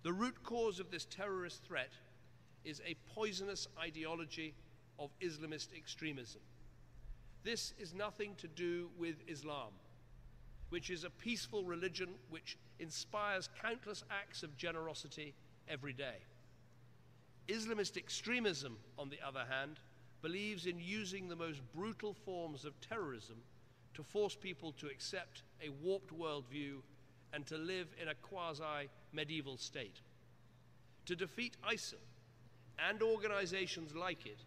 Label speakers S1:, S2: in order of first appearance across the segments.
S1: The root cause of this terrorist threat is a poisonous ideology of Islamist extremism. This is nothing to do with Islam, which is a peaceful religion which inspires countless acts of generosity every day. Islamist extremism, on the other hand, believes in using the most brutal forms of terrorism to force people to accept a warped worldview and to live in a quasi-medieval state. To defeat ISIL and organizations like it,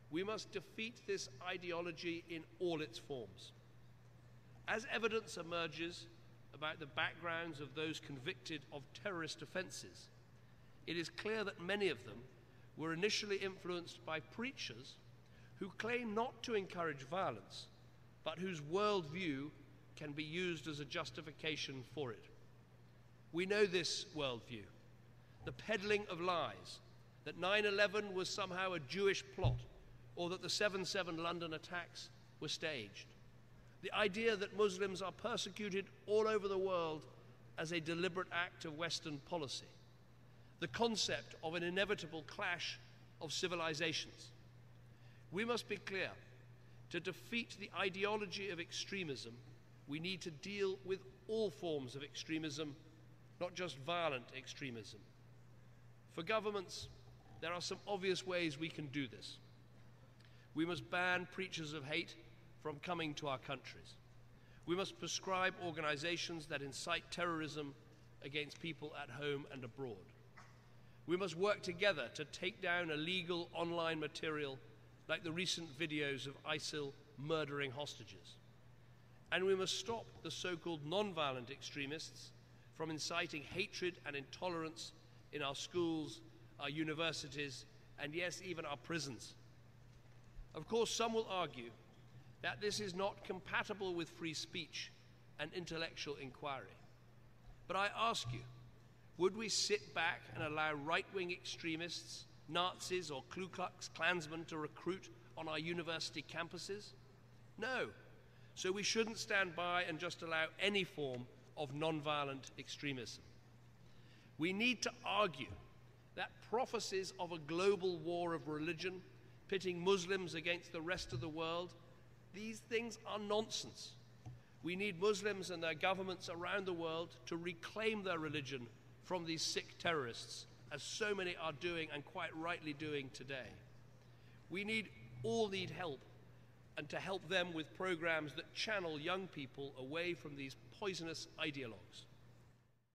S1: we must defeat this ideology in all its forms. As evidence emerges about the backgrounds of those convicted of terrorist offenses, it is clear that many of them were initially influenced by preachers who claim not to encourage violence, but whose worldview can be used as a justification for it. We know this worldview, the peddling of lies, that 9/11 was somehow a Jewish plot, or that the 7/7 London attacks were staged. The idea that Muslims are persecuted all over the world as a deliberate act of Western policy. The concept of an inevitable clash of civilizations. We must be clear, to defeat the ideology of extremism, we need to deal with all forms of extremism, not just violent extremism. For governments, there are some obvious ways we can do this. We must ban preachers of hate from coming to our countries. We must prescribe organizations that incite terrorism against people at home and abroad. We must work together to take down illegal online material like the recent videos of ISIL murdering hostages. And we must stop the so-called non-violent extremists from inciting hatred and intolerance in our schools, our universities, and yes, even our prisons. Of course, some will argue that this is not compatible with free speech and intellectual inquiry. But I ask you, would we sit back and allow right-wing extremists, Nazis or Ku Klux Klansmen to recruit on our university campuses? No. So we shouldn't stand by and just allow any form of non-violent extremism. We need to argue that prophecies of a global war of religion, pitting Muslims against the rest of the world, these things are nonsense. We need Muslims and their governments around the world to reclaim their religion from these sick terrorists, as so many are doing and quite rightly doing today. We all need help, and to help them with programs that channel young people away from these poisonous ideologues.